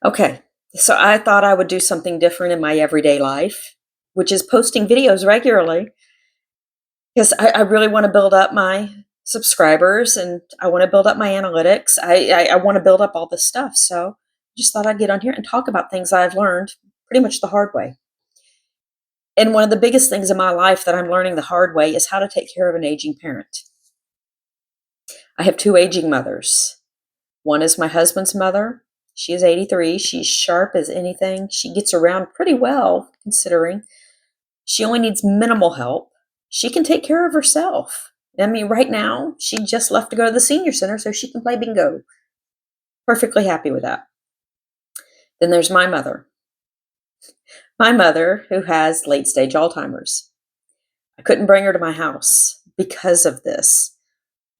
Okay, so I thought I would do something different in my everyday life, which is posting videos regularly because I really want to build up my subscribers and I want to build up my analytics. I want to build up all this stuff. So just thought I'd get on here and talk about things I've learned pretty much the hard way. And one of the biggest things in my life that I'm learning the hard way is how to take care of an aging parent. I have two aging mothers. One is my husband's mother. She is 83. She's sharp as anything. She gets around pretty well, considering. She only needs minimal help. She can take care of herself. I mean, right now, she just left to go to the senior center so she can play bingo. Perfectly happy with that. Then there's my mother. My mother, who has late stage Alzheimer's. I couldn't bring her to my house because of this.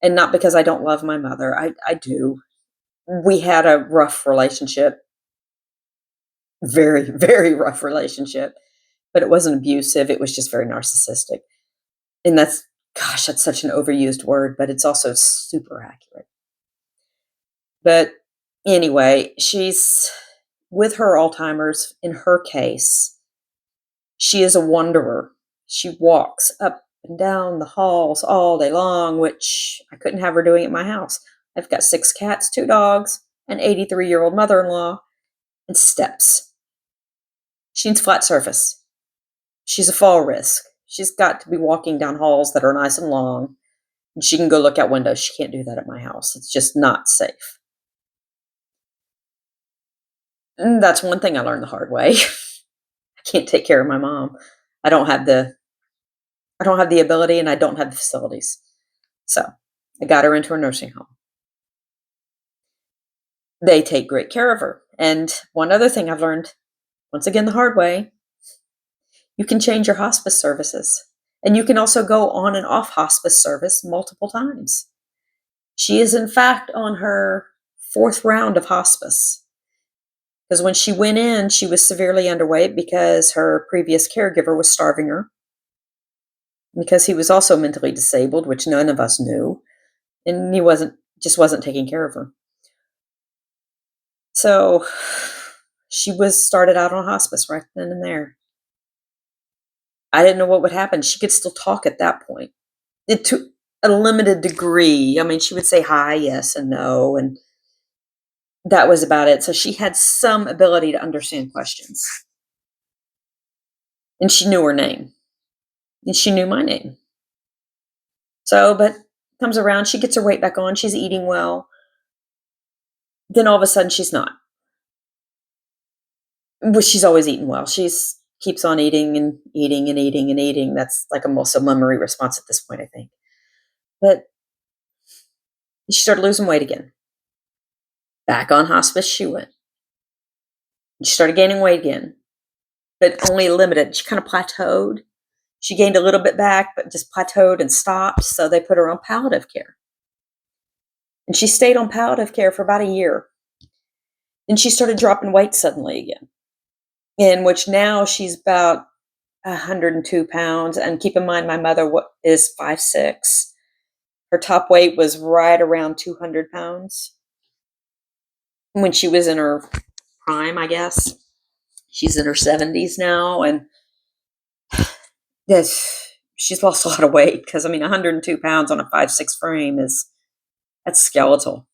And not because I don't love my mother. I do. We had a rough relationship, very, very rough relationship, but it wasn't abusive. It was just very narcissistic. And that's such an overused word, but it's also super accurate. But anyway, she's with her Alzheimer's, in her case, she is a wanderer. She walks up and down the halls all day long, which I couldn't have her doing at my house. I've got 6 cats, 2 dogs, an 83-year-old mother-in-law, and steps. She needs flat surface. She's a fall risk. She's got to be walking down halls that are nice and long. And she can go look out windows. She can't do that at my house. It's just not safe. And that's one thing I learned the hard way. I can't take care of my mom. I don't have the I don't have the ability and I don't have the facilities. So I got her into a nursing home. They take great care of her. And one other thing I've learned, once again the hard way, you can change your hospice services. And you can also go on and off hospice service multiple times. She is, in fact, on her 4th round of hospice. Because when she went in, she was severely underweight because her previous caregiver was starving her. Because he was also mentally disabled, which none of us knew. And he wasn't taking care of her. So she was started out on hospice right then and there. I didn't know what would happen. She could still talk at that point. To a limited degree. I mean, she would say hi, yes, and no, and that was about it. So she had some ability to understand questions. And she knew her name. And she knew my name. So, but comes around, she gets her weight back on, she's eating well. Then all of a sudden she's not. Well, she's always eaten well. She's keeps on eating and eating and eating and eating. That's like a muscle memory response at this point, I think. But she started losing weight again. Back on hospice she went. She started gaining weight again, but only limited. She kind of plateaued. She gained a little bit back, but just plateaued and stopped. So they put her on palliative care. And she stayed on palliative care for about a year. Then she started dropping weight suddenly again, in which now she's about 102 pounds. And keep in mind, my mother is 5'6". Her top weight was right around 200 pounds when she was in her prime, I guess. She's in her 70s now, and yes, she's lost a lot of weight because, I mean, 102 pounds on a 5'6" frame that's skeletal.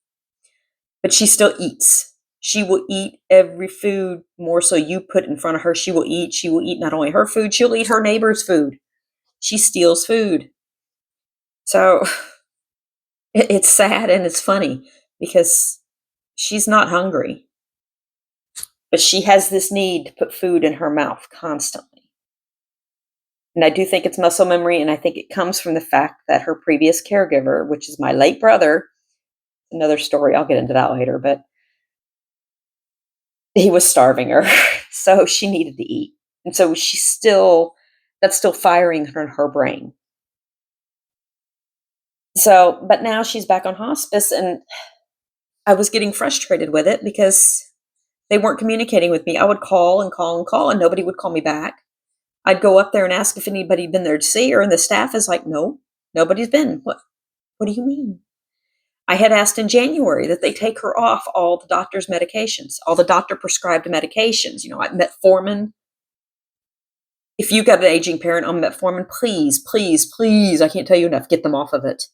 But she still eats. She will eat every food more so you put in front of her. She will eat. She will eat not only her food, she'll eat her neighbor's food. She steals food. So it's sad and it's funny because she's not hungry, but she has this need to put food in her mouth constantly. And I do think it's muscle memory, and I think it comes from the fact that her previous caregiver, which is my late brother, another story, I'll get into that later, but he was starving her, so she needed to eat. And so that's still firing in her brain. So, but now she's back on hospice, and I was getting frustrated with it because they weren't communicating with me. I would call and call and call, and nobody would call me back. I'd go up there and ask if anybody had been there to see her, and the staff is like, no, nobody's been. What do you mean? I had asked in January that they take her off all the doctor's medications, all the doctor prescribed medications, like metformin. If you've got an aging parent on metformin, please, please, please, I can't tell you enough, get them off of it.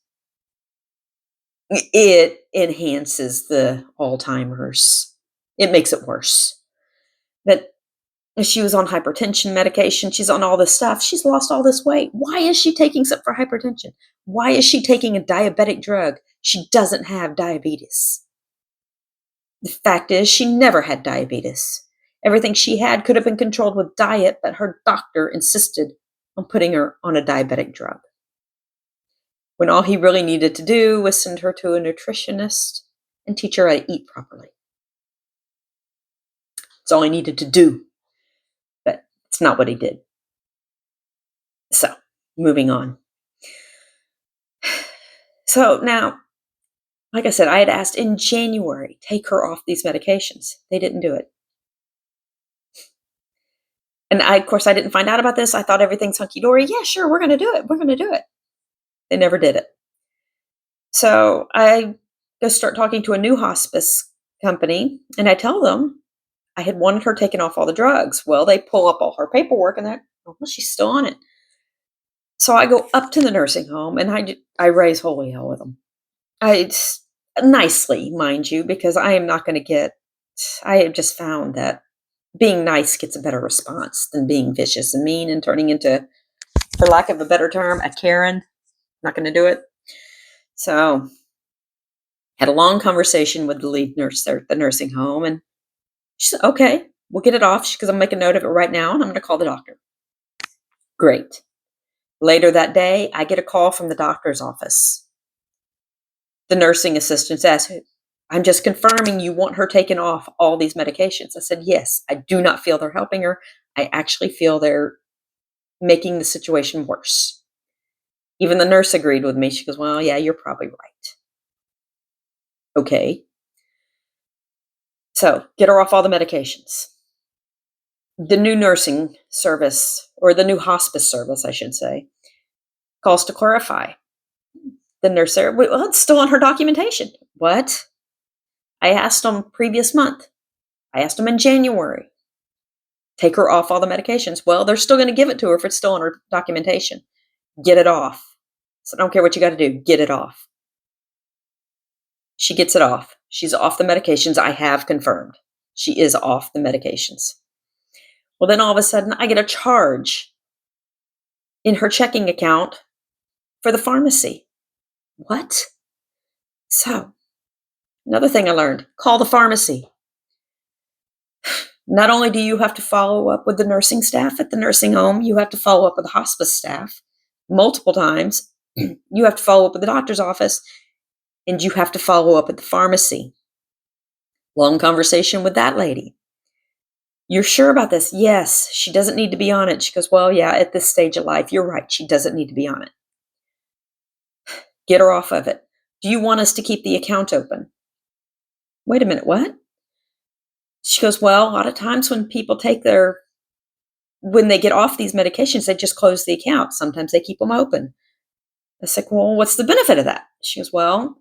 It enhances the Alzheimer's. It makes it worse. But she was on hypertension medication. She's on all this stuff. She's lost all this weight. Why is she taking something for hypertension? Why is she taking a diabetic drug? She doesn't have diabetes. The fact is, she never had diabetes. Everything she had could have been controlled with diet, but her doctor insisted on putting her on a diabetic drug, when all he really needed to do was send her to a nutritionist and teach her how to eat properly. That's all he needed to do. But it's not what he did. So, moving on. So now, like I said, I had asked in January, take her off these medications. They didn't do it. And of course, I didn't find out about this. I thought everything's hunky-dory. Yeah, sure, we're going to do it. We're going to do it. They never did it. So I go start talking to a new hospice company, and I tell them I had wanted her taken off all the drugs. Well, they pull up all her paperwork, and well, she's still on it. So I go up to the nursing home, and I raise holy hell with them. Nicely, mind you, because I am not going to get. I have just found that being nice gets a better response than being vicious and mean and turning into, for lack of a better term, a Karen. Not going to do it. So, had a long conversation with the lead nurse there at the nursing home, and she said, "Okay, we'll get it off," because I'm making a note of it right now, and I'm going to call the doctor. Great. Later that day, I get a call from the doctor's office. The nursing assistant says, "I'm just confirming you want her taken off all these medications." I said, "Yes, I do not feel they're helping her. I actually feel they're making the situation worse." Even the nurse agreed with me. She goes, "Well, yeah, you're probably right." Okay. So, get her off all the medications. The new nursing service, or the new hospice service, I should say, calls to clarify. The nurse there, "Well, it's still on her documentation." What? I asked them previous month. I asked them in January. Take her off all the medications. Well, they're still going to give it to her if it's still on her documentation. Get it off. So I don't care what you got to do. Get it off. She gets it off. She's off the medications. I have confirmed. She is off the medications. Well, then all of a sudden, I get a charge in her checking account for the pharmacy. What? So, another thing I learned, call the pharmacy. Not only do you have to follow up with the nursing staff at the nursing home, you have to follow up with the hospice staff multiple times. You have to follow up with the doctor's office, and you have to follow up at the pharmacy. Long conversation with that lady. "You're sure about this?" "Yes, she doesn't need to be on it." She goes, "Well, yeah, at this stage of life, you're right. She doesn't need to be on it." Get her off of it. "Do you want us to keep the account open?" Wait a minute, what? She goes, "Well, a lot of times when people when they get off these medications, they just close the account. Sometimes they keep them open." I said, "Well, what's the benefit of that?" She goes, "Well,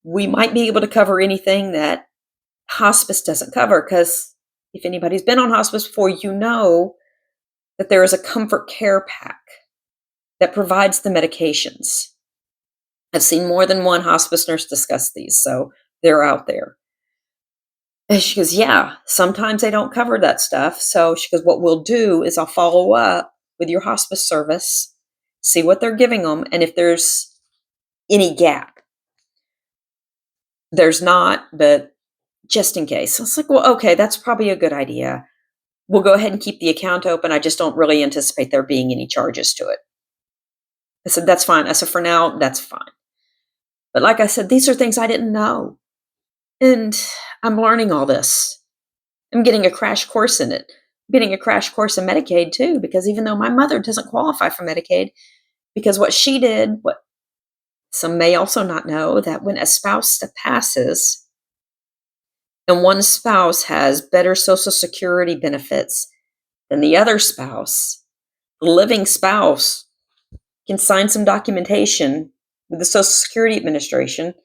we might be able to cover anything that hospice doesn't cover, because if anybody's been on hospice before, you know that there is a comfort care pack that provides the medications." I've seen more than one hospice nurse discuss these, so they're out there. And she goes, "Yeah, sometimes they don't cover that stuff." So she goes, "What we'll do is I'll follow up with your hospice service, see what they're giving them, and if there's any gap." There's not, but just in case. So it's like, well, okay, that's probably a good idea. We'll go ahead and keep the account open. I just don't really anticipate there being any charges to it. I said, "That's fine." I said, "For now, that's fine." But like I said, these are things I didn't know. And I'm learning all this. I'm getting a crash course in it. I'm getting a crash course in Medicaid too, because even though my mother doesn't qualify for Medicaid, because what she did, what some may also not know, that when a spouse passes and one spouse has better Social Security benefits than the other spouse, the living spouse can sign some documentation with the Social Security Administration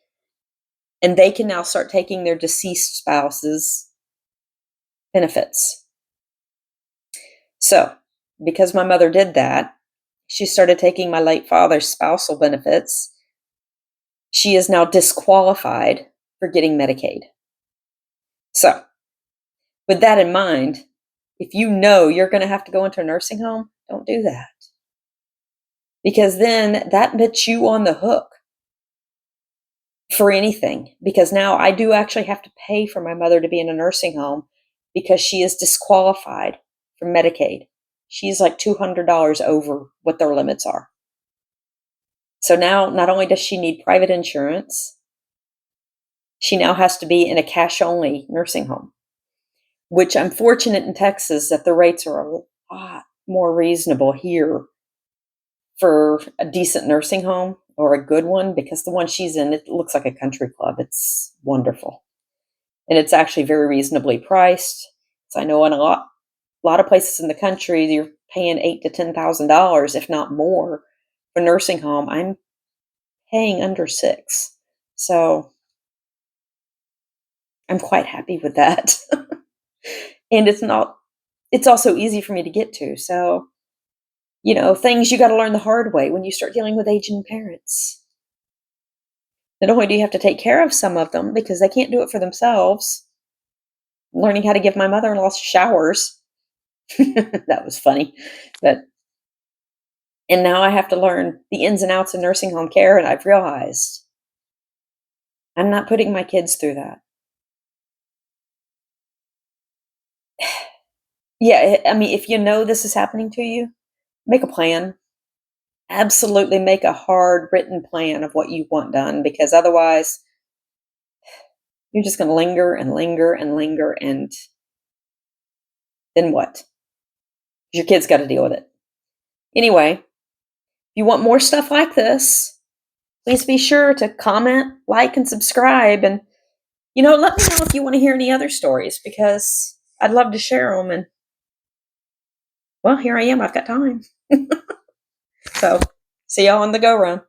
and they can now start taking their deceased spouse's benefits. So, because my mother did that, she started taking my late father's spousal benefits. She is now disqualified for getting Medicaid. So, with that in mind, if you know you're going to have to go into a nursing home, don't do that. Because then that puts you on the hook for anything. Because now I do actually have to pay for my mother to be in a nursing home because she is disqualified from Medicaid. She's like $200 over what their limits are. So now not only does she need private insurance, she now has to be in a cash-only nursing home, which I'm fortunate in Texas that the rates are a lot more reasonable here for a decent nursing home or a good one, because the one she's in, it looks like a country club. It's wonderful. And it's actually very reasonably priced. So I know in a lot of places in the country, you're paying $8,000 to $10,000, if not more, for nursing home. I'm paying under $6,000. So I'm quite happy with that. And it's also easy for me to get to. So, things you got to learn the hard way when you start dealing with aging parents. Not only do you have to take care of some of them because they can't do it for themselves, learning how to give my mother-in-law showers. That was funny. And now I have to learn the ins and outs of nursing home care, and I've realized I'm not putting my kids through that. Yeah, I mean, if you know this is happening to you, make a plan. Absolutely make a hard written plan of what you want done, because otherwise you're just going to linger and linger and linger, and then what? Your kids got to deal with it. Anyway, if you want more stuff like this, please be sure to comment, like, and subscribe. And, let me know if you want to hear any other stories, because I'd love to share them. And, well, here I am. I've got time. So, see y'all on the go run.